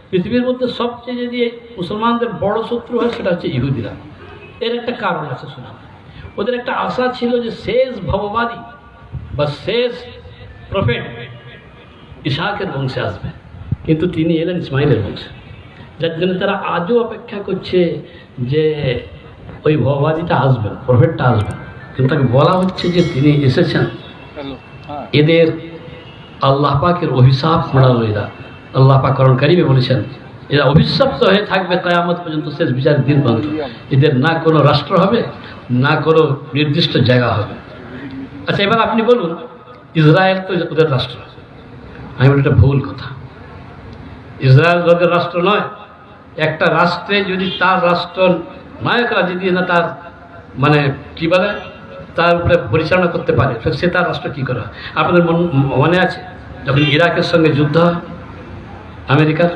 পৃথিবীর মধ্যে সবচেয়ে যদি মুসলমানদের বড় শত্রু হয় সেটা হচ্ছে ইহুদিরা। এর একটা কারণ আছে শোনা, ওদের একটা আশা ছিল যে শেষ ভববাদী বা শেষ প্রফেট ইসহাকের বংশে আসবে, কিন্তু তিনি এলেন ইসমাইলের বংশে, যার জন্য তারা আজও অপেক্ষা করছে যে ওই ভববাদীটা আসবেন, প্রফেটটা আসবেন, কিন্তু তাকে বলা হচ্ছে যে তিনি এসেছেন। এদের আল্লাহ পাকের অভিশাপ মোড়ালো এরা। আল্লাহ পাক কোরআন কারীমে বলেছেন এরা অভিশপ্ত হয়ে থাকবে কিয়ামত পর্যন্ত, শেষ বিচারের দিন পর্যন্ত। এদের না কোনো রাষ্ট্র হবে, না কোনো নির্দিষ্ট জায়গা হবে। আচ্ছা, এবার আপনি বলুন, ইসরায়েল তো ওদের রাষ্ট্র। আমি বলি এটা ভুল কথা। ইসরায়েল ওদের রাষ্ট্র নয়। একটা রাষ্ট্রে যদি তার রাষ্ট্র নায়করা যদি না তার মানে কি বলে তার উপরে পরিচালনা করতে পারে, সে তার রাষ্ট্র কী করা হয়? আপনাদের মনে আছে যখন ইরাকের সঙ্গে যুদ্ধ হয় আমেরিকার,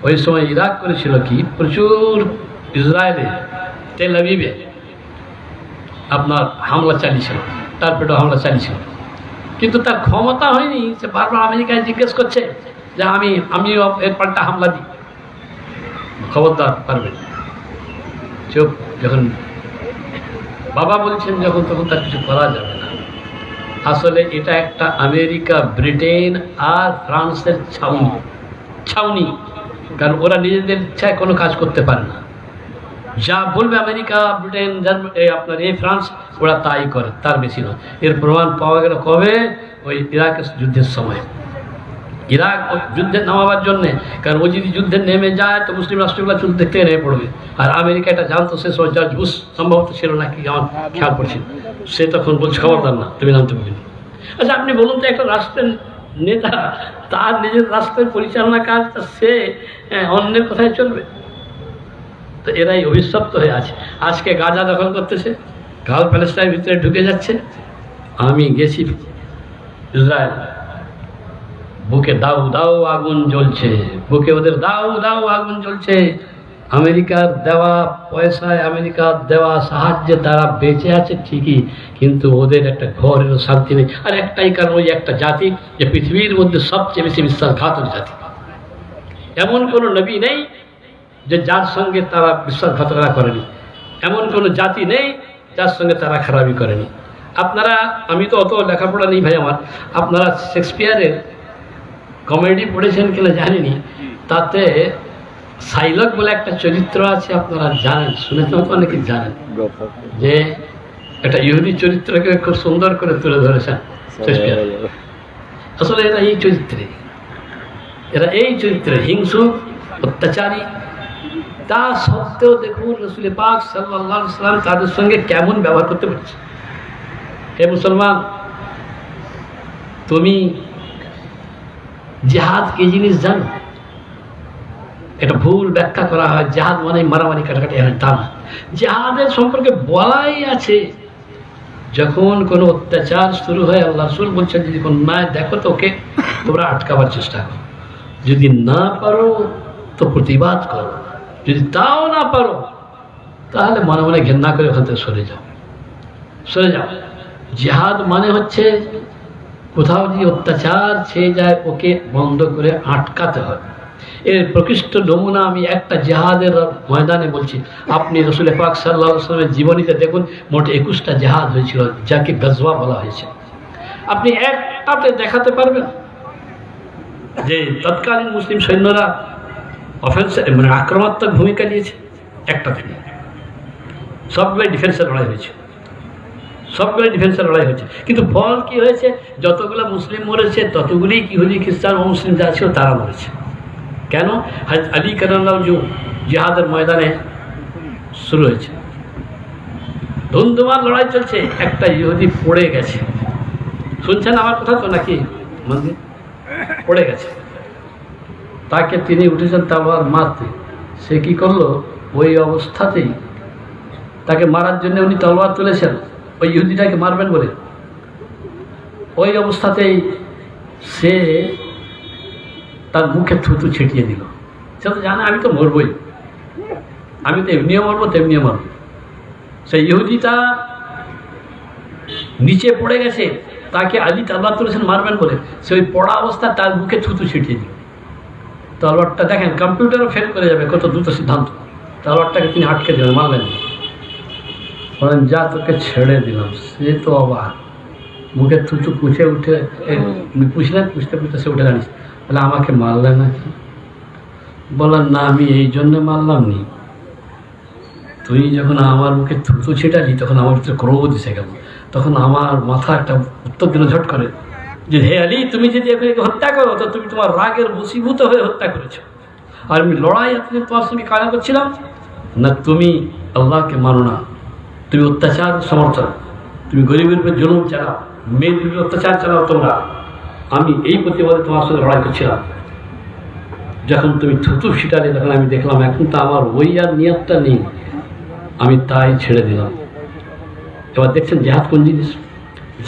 ওই সময় ইরাক করেছিল কি, প্রচুর ইসরায়েলে তেল আবিবে আপনার হামলা চালিয়েছিল, টার্পেডো হামলা চালিয়েছিল, কিন্তু তার ক্ষমতা হয়নি। সে বারবার আমেরিকায় জিজ্ঞেস করছে যে আমিও এর পাল্টা হামলা দিই। খবরদার, পারবেন চুপ। যখন বাবা বলছেন যখন, তখন তার কিছু করা যাবে না। আসলে এটা একটা আমেরিকা, ব্রিটেন আর ফ্রান্সের ছাউনি, কারণ ওরা নিজেদের ইচ্ছায় কোনো কাজ করতে পারে না। যা বলবে আমেরিকা, ব্রিটেন, আপনার এই ফ্রান্স, ওরা তাই করে, তার বেশি নয়। এর প্রমাণ পাওয়া গেল কবে? ওই ইরাকের যুদ্ধের সময়। ইরাক যুদ্ধে নামাবার জন্যে, কারণ ও যদি যুদ্ধে নেমে যায় তো মুসলিম রাষ্ট্রগুলো যুদ্ধ দেখতে নেমে পড়বে। আর আমেরিকা এটা জানতো, সে সময় জর্জ বুশ সম্ভবত ছিল নাকি, আমার খেয়াল পড়ছিল, সে তখন বলছে খবরদার না, তুমি নামতে পারবে না। আচ্ছা, আপনি বলুন তো, একটা রাষ্ট্রের নেতা তার নিজের রাষ্ট্রের পরিচালনা কাজটা সে অন্যের কথায় চলবে? তো এরাই অভিশপ্ত হয়ে আছে। আজকে গাজা দখল করতেছে, গাল প্যালেস্টাইনের ভিতরে ঢুকে যাচ্ছে। আমি গেছি ইসরায়েল, বুকে দাউ দাউ আগুন জ্বলছে, বুকে ওদের দাউ দাউ আগুন জ্বলছে। আমেরিকার দেওয়া পয়সায়, আমেরিকার দেওয়া সাহায্যে তারা বেঁচে আছে ঠিকই, কিন্তু ওদের একটা ঘরেরও শান্তি নেই। আর একটাই কারণ, ওই একটা জাতি যে পৃথিবীর মধ্যে সবচেয়ে বেশি বিশ্বাসঘাতক জাতি। এমন কোনো নবী নেই যে যার সঙ্গে তারা বিশ্বাসঘাতকতা করেনি, এমন কোনো জাতি নেই যার সঙ্গে তারা খারাপি করেনি। আপনারা, আমি তো অত লেখাপড়া নেই ভাই আমার, আপনারা শেক্সপিয়ারের কমেডি পড়েছেন কিনা জানিনি, তাতে সাইলক বলে একটা চরিত্র আছে, আপনারা জানেন, শুনেছেন তো, অনেকে জানেন, যে একটা ইহুদি চরিত্রকে খুব সুন্দর করে তুলে ধরেছেন শেক্সপিয়ার। আসলে এরা এই চরিত্রে হিংসু, অত্যাচারী, তা সত্ত্বেও দেখুন রাসূল পাক সাল্লাল্লাহু আলাইহি ওয়াসাল্লাম তাদের সঙ্গে কেমন ব্যবহার করতে পারছে। হে মুসলমান, তুমি জিহাদ কি জিনিস জানো? এটা ভুল ব্যাখ্যা করা হয়, জিহাদ মানে মারামারি কাটাকাটি, তা না। জিহাদের সম্পর্কে বলাই আছে, যখন কোনো অত্যাচার শুরু হয় আল্লাহ রাসূল বলছেন যদি কোনো অন্যায় দেখো তো ওকে তোমরা আটকাবার চেষ্টা করো, যদি না পারো তো প্রতিবাদ করো, যদি তাও না পারো তাহলে মনে মনে ঘেন্না করে ওখান থেকে সরে যাও। জিহাদ মানে হচ্ছে কোথাও যদি অত্যাচার ছেয়ে যায় ওকে বন্ধ করে আটকাতে হবে। এর প্রকৃষ্ট নমুনা আমি একটা জিহাদের ময়দানে বলছি। আপনি রাসূল পাক সাল্লাল্লাহু আলাইহি ওয়াসাল্লামের জীবনীতে দেখুন, মোট 21টা জিহাদ হয়েছিল, যাকে গজওয়া বলা হয়েছে। আপনি একটাতে দেখাতে পারবেন যে তৎকালীন মুসলিম সৈন্যরা মানে আক্রমণাত্মক ভূমিকা নিয়েছে? একটা থেকে সবগুলোই ডিফেন্সের লড়াই হয়েছে, কিন্তু ফল কি হয়েছে? যতগুলো মুসলিম মরেছে ততগুলি ইহুদি, খ্রিস্টান, অমুসলিম যা ছিল তারা মরেছে। কেন? হযরত আলী কারাল্লাহু যে জিহাদের ময়দানে শুরু হয়েছে, ধুমধুমার লড়াই চলছে, একটা ইহুদি পড়ে গেছে। শুনছেন আমার কথা তো নাকি? মন্দির পড়ে গেছে, তাকে তিনি উঠেছেন তলোয়ার মারতে। সে কি করলো? ওই অবস্থাতেই তাকে মারার জন্য উনি তলোয়ার তুলেছেন ওই ইহুদিটাকে মারবেন বলে, ওই অবস্থাতেই সে তার মুখে থুতু ছিটিয়ে দিল। সে তো জানে আমি তো মরবই, আমি তো এমনিও মরবো তেমনিও মরবো। সেই ইহুদিটা নিচে পড়ে গেছে, তাকে আলী তলোয়ার তুলেছেন মারবেন বলে, সে ওই পড়া অবস্থা তার মুখে থুতু ছিটিয়ে দিল। তলোয়ারটা দেখেন কম্পিউটারও ফেল করে যাবে, কত দ্রুত সিদ্ধান্ত। তলোয়ারটাকে তিনি আটকে দেবেন, মানলেন না। বলেন যা তোকে ছেড়ে দিলাম। সে তো অবাক, মুখে থুতু পুছে উঠে পুছলেন, পুছতে পুছতে সে উঠে জানিস, বলে আমাকে মারলে নাকি? বলেন না, আমি এই জন্যে মারলাম নি, তুই যখন আমার মুখে থুতু ছিটালি তখন আমার ভিতরে ক্রোধ এসে গেল। তখন আমার মাথা একটা উত্তর দিল ঝট করে যে হে আলী, তুমি যদি একে হত্যা করো তো তুমি তোমার রাগের বশীভূত হয়ে হত্যা করেছো। আর আমি লড়াই আপনি তোমার সঙ্গে কাজ করছিলাম না, তুমি আল্লাহকে মানো না, তুমি অত্যাচার সমর্থন, তুমি গরিবের উপর জুলুম চালাও, মেয়েদের উপর অত্যাচার চালাও তোমরা। আমি এই প্রতিবাদে তোমার সঙ্গে লড়াই করছিলাম। যখন তুমি থুতু ছিটালে তখন আমি দেখলাম এখন তো আমার ওই আর নিয়তটা নেই, আমি তাই ছেড়ে দিলাম। এবার দেখছেন জেহাদ কোন জিনিস?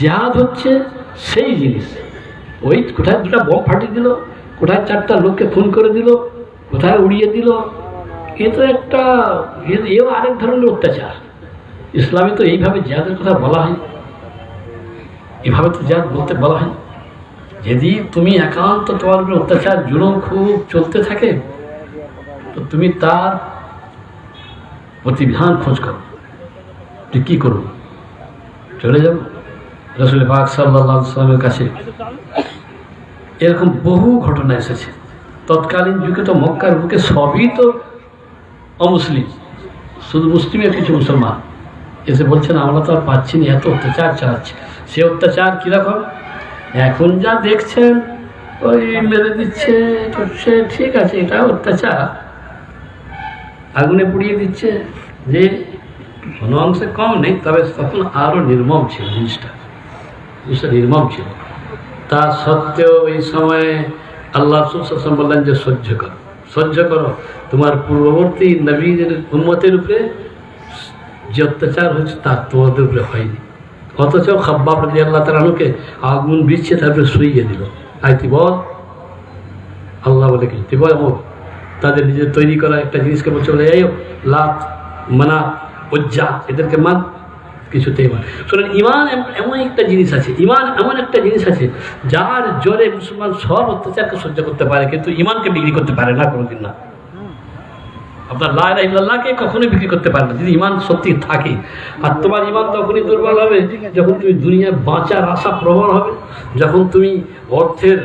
জেহাদ হচ্ছে সেই জিনিস, ওই কোথায় দুটা বম ফাটিয়ে দিল, কোথায় চারটা লোককে খুন করে দিল, কোথায় উড়িয়ে দিল, এ তো একটা এও আরেক ধরনের অত্যাচার। ইসলামে তো এইভাবে জেহাদের কথা বলা হয়, এভাবে তো জেহাদ বলতে বলা হয়। যদি তুমি একান্ত তোমার উপরে অত্যাচার জুলুম খুব চলতে থাকে তো তুমি তার প্রতিবিধান খোঁজ করো, যে কী করবো, চলে যাবো রাসূল পাক সাল্লাল্লাহু আলাইহি ওয়াসাল্লামের কাছে। এরকম বহু ঘটনা এসেছে। তৎকালীন যুগে তো মক্কার বুকে সবই তো অমুসলিম, শুধু মুসলিমের কিছু মুসলমান এসে বলছেন আমরা তো আর পাচ্ছি না, এত অত্যাচার চালাচ্ছে। সে অত্যাচার কীরকম? এখন যা দেখছেন ওই মেরে দিচ্ছে, সে ঠিক আছে, এটা অত্যাচার, আগুনে পুড়িয়ে দিচ্ছে, যে কোনো অংশে কম নেই, তবে তখন আরও নির্মম ছিল জিনিসটা, নির্মম ছিল। তা সত্ত্বেও এই সময়ে আল্লাহ রাসূল সাল্লাল্লাহু আলাইহি ওয়াসাল্লাম বললেন যে সহ্য করো, সহ্য করো। তোমার পূর্ববর্তী নবীদের উম্মতের উপরে যে অত্যাচার হয়েছে তা তোমাদের উপরে হয়নি। অথচ খাব্বাব রাদিয়াল্লাহু তাআলা আনহুকে আগুন বিচ্ছে তারপরে শুইয়ে দিল। আইতি বল, আল্লাহ বলে কি তুই বল, তাদের নিজের তৈরি করা একটা জিনিসকে বলছে বলে এই লাত মানাত উজ্জা এদেরকে মান, কিছুতেই মান। শোনেন, ইমান এমন একটা জিনিস আছে, ইমান এমন একটা জিনিস আছে যার জোরে মুসলমান সব অত্যাচারকে সহ্য করতে পারে, কিন্তু ইমানকে বিক্রি করতে পারে না, কোনোদিন না। আপনার লা ইলাহা ইল্লাল্লাহকে কখনোই বিক্রি করতে পারে না যদি ইমান সত্যি থাকে। আর তোমার ইমান তখনই দুর্বল হবে যখন তুমি দুনিয়ায় বাঁচার আশা প্রবল হবে, যখন তুমি অর্থের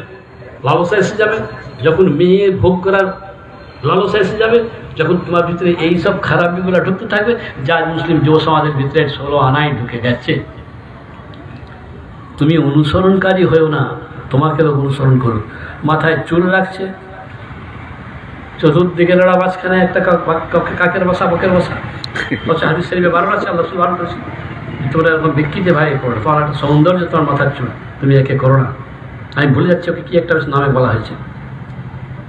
লালসা এসে যাবে, যখন মেয়ে ভোগ করার লালসা এসে যাবে, যখন তোমার ভিতরে এইসব খারাপিগুলো ঢুকতে থাকবে, যা মুসলিম যুব সমাজের ভিতরে 16 আনায় ঢুকে গেছে। তুমি অনুসরণকারী হয়েও না, তোমাকে লোক অনুসরণ করো। মাথায় চুল রাখছে, চতুর্দিকে লড়া, মাঝখানে একটা কাকের বাসা, বকের বাসা, হাদিস শরীফে বারবার আছে, আল্লাহ সুবহানাহু ওয়া তাআলা বলেছেন তোমরা এরকম বিকৃতি ভাই পড়ো, তোমার একটা সৌন্দর্য তোমার মাথার চুল, তুমি একে করো না। আমি ভুলে যাচ্ছি ওকে কি একটা নামে বলা হয়েছে,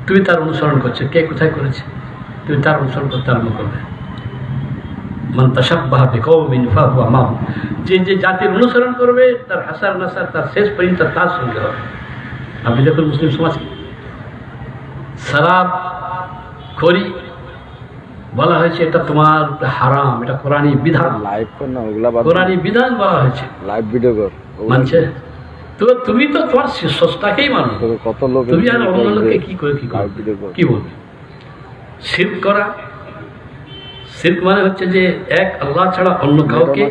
তুমি তার অনুসরণ করছো, কে কোথায় করেছে, তুমি তার অনুসরণ করতে আরম্ভ করবে। মান তাশাব্বাহা বিকওমিন ফাহুয়া মাহুম, যে যে জাতির অনুসরণ করবে তার হাসার নাসার তার শেষ পর্যন্ত তার সঙ্গে হবে। আপনি দেখুন মুসলিম সমাজ শরাব খোরি বলা হয়েছে এটা তোমার হারাম, এটা কোরআনী বিধান, কোরআনী বিধান বলা হয়েছে, লাইভ ভিডিও মানছে তো তুমি তো তোমার সস্তাকেই মানো, কত লোক তুমি আর অন্য লোককে কি করে কি বলবে? শিরক করা, শিরক মানে হচ্ছে যে এক আল্লাহ ছাড়া অন্য কাউকে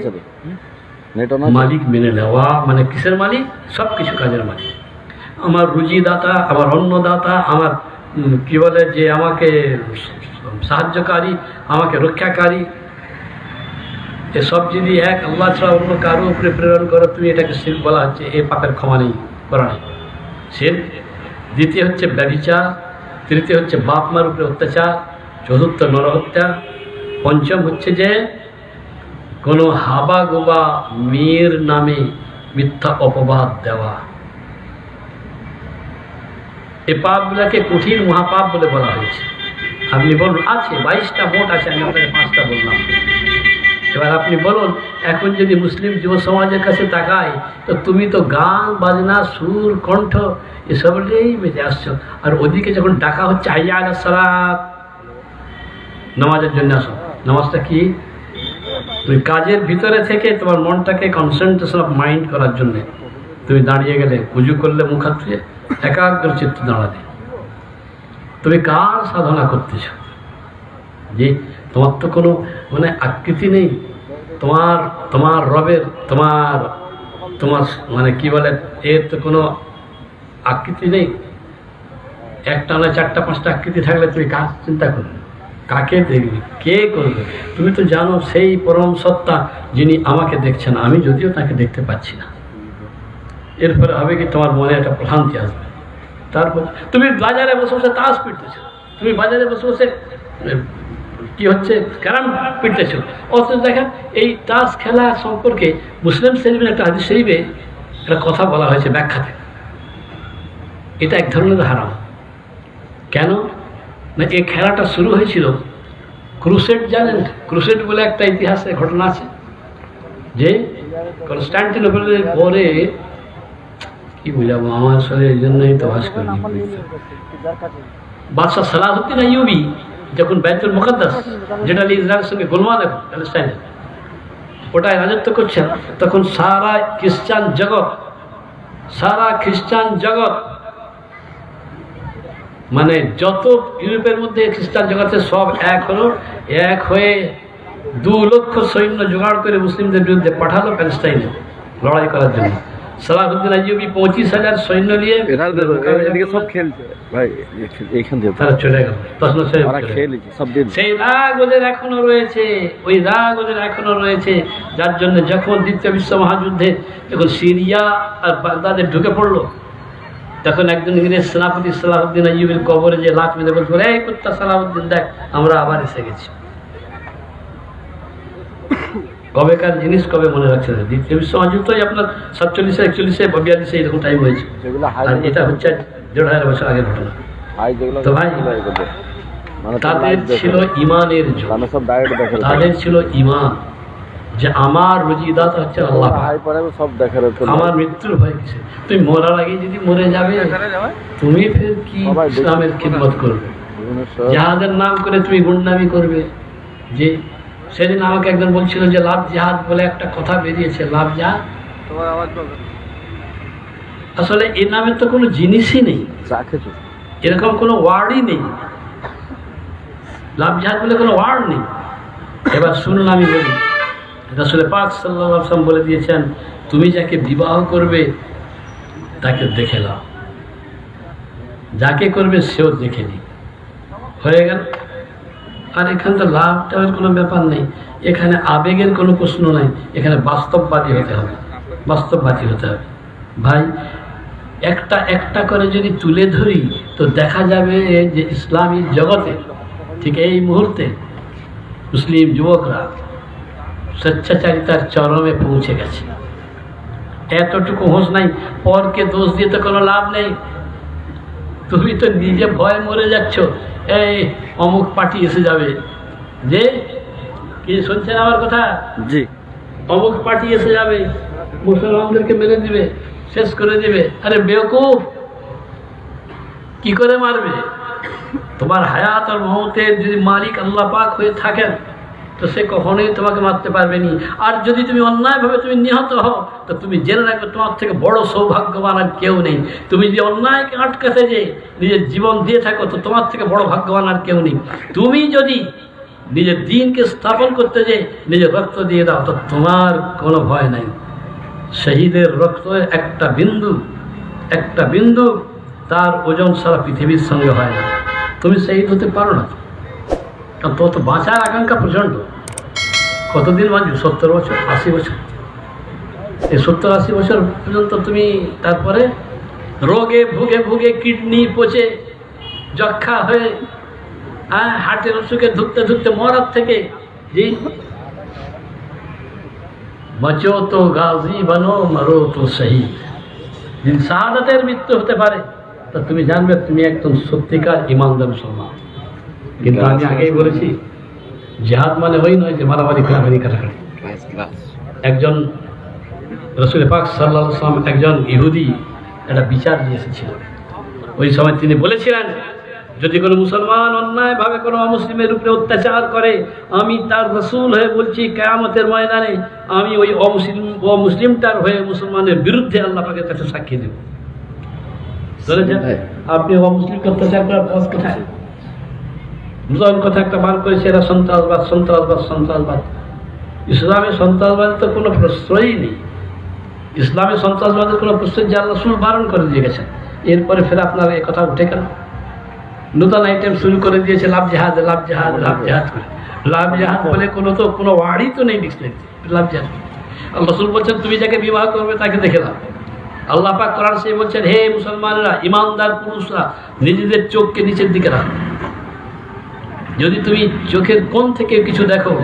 মালিক মেনে নেওয়া, মানে কিসের মালিক? সব কিছু কাজের মালিক। আমার রুজি দাতা, আমার অন্নদাতা, আমার কি বলে যে আমাকে সাহায্যকারী, আমাকে রক্ষাকারী, এসব যদি এক আল্লাহ ছাড়া অন্য কারো উপরে প্রেরণ করো তুমি, এটাকে শিরক বলা হচ্ছে। এ পাপের ক্ষমা নেই কোরআনে। শিরক। দ্বিতীয় হচ্ছে ব্যভিচার, তৃতীয় হচ্ছে বাপ মার উপরে অত্যাচার, চতুর্থ নরহত্যা, পঞ্চম হচ্ছে যে কোনো হাবা গোবা মেয়ের নামে মিথ্যা অপবাদ দেওয়া। এ পাপগুলোকে কঠিন মহাপাপ বলে বলা হয়েছে। আপনি বলুন, আছে 22টা মোট আছে, আমি আপনাকে 5টা বললাম। এবার আপনি বলুন, এখন যদি মুসলিম যুব সমাজের কাছে তাকাই তো তুমি তো গান বাজনা সুর কণ্ঠ এসবেই বেঁচে আসছো, আর ওদিকে যখন ডাকা হচ্ছে হাইয়া আলাস সালাত, নামাজের জন্য আসো। নামাজটা কি? তুমি কাজের ভিতরে থেকে তোমার মনটাকে কনসেন্ট্রেশন অফ মাইন্ড করার জন্য তুমি দাঁড়িয়ে গেলে, উজু করলে মুখ হাত ধুয়ে একাগ্র চিত্ত দাঁড়ালে, তুমি কার সাধনা করতেছ? যে তোমার তো কোনো মানে আকৃতি নেই, তোমার তোমার রবের তোমার তোমার মানে কি বলে এর তো কোনো আকৃতি নেই। একটা নয় চারটা পাঁচটা আকৃতি থাকলে তুমি কার চিন্তা করবে, কাকে দেখবে, কে করবে? তুমি তো জানো সেই পরম সত্তা যিনি আমাকে দেখছেন, আমি যদিও তাকে দেখতে পাচ্ছি না। এরপরে হবে কি তোমার মনে একটা প্রশান্তি আসবে। তারপর তুমি বাজারে বসে বসে তাস পিটতেছ, তুমি বাজারে বসে বসে কি হচ্ছে ক্যারাম পিটতেছ। অথচ দেখেন এই তাস খেলা সম্পর্কে মুসলিম শরীফের একটা হাদিস শরীফে একটা কথা বলা হয়েছে ব্যাখ্যাতে, এটা এক ধরনের হারাম। কেন না, এই খেলাটা শুরু হয়েছিল ক্রুসেড, জানেন ক্রুসেড বলে একটা ইতিহাসের ঘটনা আছে, যে কনস্টান্টিনোপলের পরে কি বুঝাবো, আমার আসলে এই জন্যই তো বাস করি। বাদশাহ সালাহুদ্দিন আইয়ুবী যখন বাইতুল মুকাদ্দাস, যেটা ইসরায়েলের সঙ্গে গোলমাল এখন প্যালেস্টাইনে, ওটায় রাজত্ব করছেন, তখন সারা খ্রিস্টান জগৎ মানে যত ইউরোপের মধ্যে খ্রিস্টান জগতে সব এক হয়ে 2 লক্ষ সৈন্য জোগাড় করে মুসলিমদের বিরুদ্ধে পাঠালো প্যালেস্টাইনে লড়াই করার জন্য। সালাহুদ্দিন আইয়ুবী 25,000 সৈন্য নিয়ে সব খেলছে ভাই, তারা চলে গেল। সেই রাগ ওদের এখনো রয়েছে, ওই রাগ ওদের এখনো রয়েছে, যার জন্য যখন দ্বিতীয় বিশ্ব মহাযুদ্ধে যখন সিরিয়া আর বাগদাদে ঢুকে পড়লো, তখন একজন ইংরেজ সেনাপতি সালাহুদ্দিন আইয়ুবীর কবরে যে লাথ মেরে বলছিল, এই কুত্তা সালাহুদ্দিন দেখ আমরা আবার এসে গেছি। কবেকার জিনিস কবে মনে রাখছে? দ্বিতীয় বিশ্ব মহাযুদ্ধই আপনার 47-এ 41-এ 42-এ এরকম টাইম হয়েছে, আর এটা হচ্ছে 1,500 বছর আগের ঘটনা। তো ভাই তাদের ছিল ইমানের জোর, তাদের ছিল ইমান যে আমার রুজিদাতা হচ্ছে আল্লাহ, আমার মৃত্যুর ভয় কিসে? তুমি মরার আগে যদি মরে যাবে, তুমি ফের কি ইসলামের খিদমত করবে? জাহাদের নাম করে তুমি গুন্ডামি করবে। যে সেদিন আমাকে একজন বলছিল যে লাভ জাহাদ বলে একটা কথা বেরিয়েছে, লাভ জাহাদ, আসলে এই নামের তো কোনো জিনিসই নেই, এরকম কোনো ওয়ার্ডই নেই, লাভ জাহাদ বলে কোনো ওয়ার্ড নেই। এবার শুনুন আমি বলি, রাসূল পাক সাল্লাল্লাহু আলাইহি ওয়াসাল্লাম বলে দিয়েছেন, তুমি যাকে বিবাহ করবে তাকে দেখে নাও, যাকে করবে সেও দেখে নি, হয়ে গেল। আর এখানে তো লাভ টাভের কোনো ব্যাপার নেই, এখানে আবেগের কোনো প্রশ্ন নাই, এখানে বাস্তববাদী হতে হবে, বাস্তববাদী হতে হবে। ভাই একটা একটা করে যদি তুলে ধরি তো দেখা যাবে যে ইসলামী জগতে ঠিক এই মুহূর্তে মুসলিম যুবকরা স্বেচ্ছাচারিতার চরমে পৌঁছে গেছে। এতটুকু হোঁশ নাই, পরকে দোষ দিয়ে তো কোনো লাভ নেই। তুমি তো নিজে ভয় মরে যাচ্ছ, এই অমুক পার্টি এসে যাবে, যে কি শুনছেন আমার কথা? জি, অমুক পার্টি এসে যাবে, মুসলমানদেরকে মেরে দিবে, শেষ করে দিবে। আরে বেওকুফ, কি করে মারবে? তোমার হায়াত আর মওতের যদি মালিক আল্লাহ পাক হয়ে থাকেন তো সে কখনোই তোমাকে মারতে পারবে নি। আর যদি তুমি অন্যায়ভাবে তুমি নিহত হও তো তুমি জেনে রাখবে তোমার থেকে বড় সৌভাগ্যবান আর কেউ নেই। তুমি যদি অন্যায়কে আটকাতে যে নিজের জীবন দিয়ে থাকো তো তোমার থেকে বড় ভাগ্যবান আর কেউ নেই। তুমি যদি নিজের দিনকে স্থাপন করতে যে নিজের রক্ত দিয়ে দাও তো তোমার কোনো ভয় নাই। শহীদের রক্ত একটা বিন্দু তার ওজন সারা পৃথিবীর সঙ্গে হয় না। তুমি শহীদ হতে পারো না, কারণ তোর তো বাঁচার আকাঙ্ক্ষা প্রচণ্ড। কতদিন বাঁচবে? 70 বছর, 80 বছর। এই 70-80 বছর পর্যন্ত তুমি তারপরে রোগে ভুগে ভুগে কিডনি পচে যক্ষা হয়ে হার্টের অসুখে ধুকতে মরার থেকে জি বাঁচো তো গাজী বানো, মরো তো শহীদ। যদি শাহাদাতের মৃত্যু হতে পারে তা তুমি জানবে তুমি একজন সত্যিকার ইমানদার মুসলমান। কিন্তু আমি আগেই বলেছি, জিহাদ মানে ওই নয় যে মারামারি কারামারি কাটাকাটি। একজন রাসূল পাক সাল্লাল্লাহু আলাইহি ওয়াসাল্লাম একজন ইহুদি একটা বিচার দিয়ে এসেছিল। ওই সময় তিনি বলেছিলেন, যদি কোনো মুসলমান অন্যায়ভাবে কোনো অমুসলিমের উপরে অত্যাচার করে, আমি তার রাসূল হয়ে বলছি কিয়ামতের ময়দানে আমি ওই অমুসলিমটার হয়ে মুসলমানের বিরুদ্ধে আল্লাহ পাকের কাছে সাক্ষী দেব। ধরেছেন আপনি অমুসলিমকে অত্যাচার করার পথ কোথায়? মুসলমান কথা একটা বার করেছে, এরা সন্ত্রাসবাদ সন্ত্রাসবাদ সন্ত্রাসবাদ। ইসলামে সন্ত্রাসবাদের তো কোনো প্রশ্রয়ই নেই। ইসলামে সন্ত্রাসবাদের কোনো প্রশ্রয় যে আল্লাহ রাসূল বারণ করে দিয়ে গেছেন। এরপরে ফের আপনার এই কথা উঠে কেন? নতুন আইটেম শুরু করে দিয়েছে লাভ জেহাদ লাভ জেহাদ লাভ জেহাদ করে। লাভ জেহাদ বলে কোনো ওয়ার্ডই তো নেই ডিকশনারিতে। লাভ জেহাদ আল্লাহ রাসূল বলছেন তুমি যাকে বিবাহ করবে তাকে দেখে লাভ। আল্লাহ পাক কোরআন শরীফে বলছেন হে মুসলমানেরা, ইমানদার পুরুষরা নিজেদের চোখকে নিচের দিকে রাখো। যদি তুমি চোখের কোণ থেকে কিছু দেখো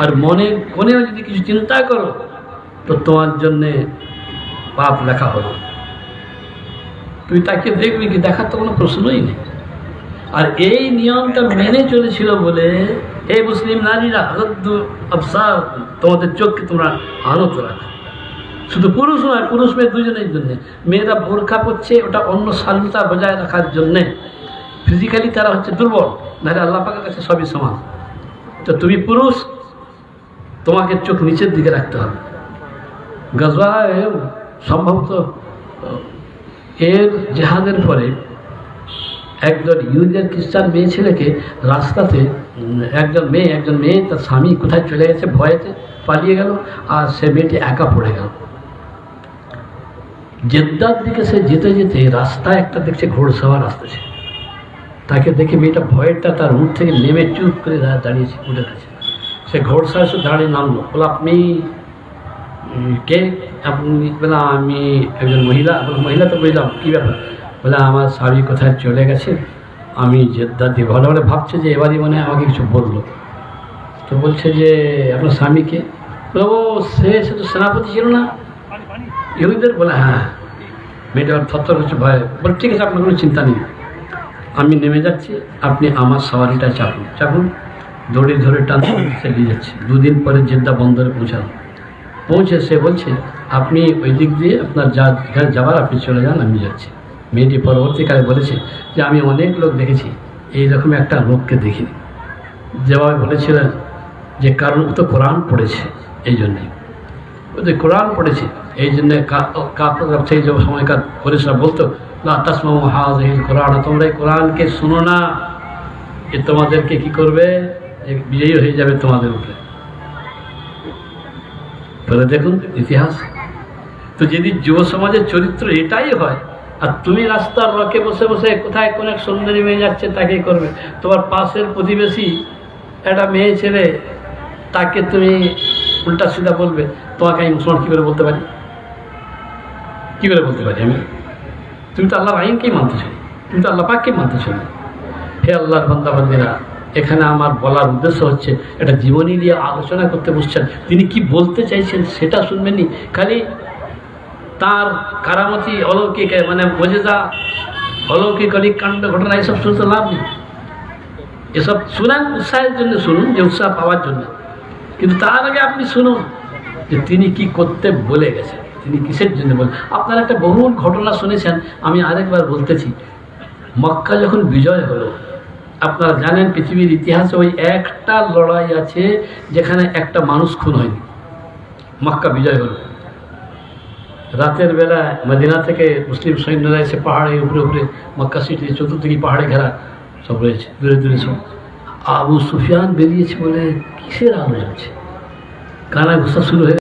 আর মনের কোণেও যদি কিছু চিন্তা করো তো তোমার জন্যে পাপ লেখা হলো। তুই তাকে দেখবি কি? দেখার তো কোনো প্রশ্নই নেই। আর এই নিয়মটা মেনে চলেছিল বলে হে মুসলিম নারীরা, গদ্দু আবসার, তোমাদের চোখকে তোমরা আনত রাখো। শুধু পুরুষ নয়, পুরুষ মেয়ে দুজনের জন্যে। মেয়েরা বোরখা পরছে ওটা অন্য শালীনতা বজায় রাখার জন্যে। ফিজিক্যালি তারা হচ্ছে দুর্বল, নাহলে আল্লাহ পাকের কাছে সবই সমান। তো তুমি পুরুষ, তোমাকে চোখ নিচের দিকে রাখতে হবে। গজওয়ায় সম্ভবত এর জেহাদের পরে একজন ইহুদির খ্রিস্টান মেয়ে ছেলেকে রাস্তাতে একজন মেয়ে তার স্বামী কোথায় চলে গেছে, ভয়েতে পালিয়ে গেল, আর সে মেয়েটি একা পড়ে গেল। জেদ্দার দিকে সে যেতে যেতে রাস্তায় একটা দেখছে ঘোড়সওয়ার আসতেছে। তাকে দেখে মেয়েটা ভয়টা তার উঠ থেকে নেমে চুপ করে দাঁড়িয়েছে, উঠে গেছে। সে ঘোড়সওয়ার এসে দাঁড়িয়ে নামলো, বলো আপনি কে? আপনি বলে আমি একজন মহিলা। বলে মহিলা তো বুঝলাম, কী ব্যাপার? বলে আমার স্বামী কোথায় চলে গেছে, আমি জেদ্দার দিয়ে। ভালো ভালো ভাবছে যে এবারই মানে আমাকে কিছু বললো। তো বলছে যে আপনার স্বামীকে? বলে ও সে তো সেনাপতি ছিল না ইহুদিদের। বলে হ্যাঁ। মেয়েটা থরথর হচ্ছে ভয়। বলে ঠিক আছে, আপনার কোনো চিন্তা নেই, আমি নেমে যাচ্ছি, আপনি আমার সওয়ারিটা চাপুন চাপুন। দড়ি ধরে টান সে নিয়ে যাচ্ছে। দুদিন পরে জেদ্দা বন্দরে পৌঁছে সে বলছে আপনি ওই দিক দিয়ে আপনার যেখানে যাবার আপনি চলে যান, আমি যাচ্ছি। মেয়েটি পরবর্তীকালে বলেছে যে আমি অনেক লোক দেখেছি, এইরকম একটা লোককে দেখিনি। যেভাবে বলেছিলেন যে কারণ ও তো কোরআন পড়েছে, এই জন্যেই ও যে কোরআন পড়েছে এই জন্যে সেই যে সময়কার পরিসরা বলতো লা তাসমাউ হাযিহিল কোরআন, তোমরা এই কোরআনকে শুনো না, এ তোমাদেরকে কি করবে, বিজয়ী হয়ে যাবে তোমাদের উপরে। পরে দেখুন ইতিহাস। তো যদি যুব সমাজের চরিত্র এটাই হয়, আর তুমি রাস্তার রকে বসে বসে কোথায় কোন এক সুন্দরী মেয়ে যাচ্ছে তাকেই করবে, তোমার পাশের প্রতিবেশী একটা মেয়ে ছেলে তাকে তুমি উল্টা সিধা বলবে, তোমাকে আমি মুসলমান কী করে বলতে পারি? কী করে বলতে পারি আমি? তুমি তো আল্লাহর আইনকেই মানতেছ, তুমি তো আল্লাহ পাককেই মানতেছ না। হে আল্লাহর বান্দাবান্দিরা, এখানে আমার বলার উদ্দেশ্য হচ্ছে একটা জীবনী নিয়ে আলোচনা করতে বসছেন, তিনি কি বলতে চাইছেন সেটা শুনবেননি, খালি তার কারামতি অলৌকিক মানে মজেদা অলৌকিক অলিক কাণ্ড ঘটনা এসব শুনতে লাভ নেই। এসব শুনেন উৎসাহের জন্য শুনুন, যে উৎসাহ পাওয়ার জন্য, কিন্তু তার আগে আপনি শুনুন যে তিনি কি করতে বলে গেছেন, তিনি কিসের জন্য বলেন। আপনারা একটা বহুল ঘটনা শুনেছেন, আমি আরেকবার বলতেছি। মক্কা যখন বিজয় হলো, আপনারা জানেন পৃথিবীর ইতিহাসে ওই একটা লড়াই আছে যেখানে একটা মানুষ খুন হয়নি। মক্কা বিজয় হলো, রাতের বেলায় মদিনা থেকে মুসলিম সৈন্যরা এসে পাহাড়ের উপরে উপরে, মক্কা সিটি চতুর্দিকে পাহাড়ে ঘেরা সব রয়েছে, দূরে দূরে সব। আবু সুফিয়ান বেরিয়েছে বলে কিসের আলো জ্বলছে, কানা ঘুষা শুরু হয়ে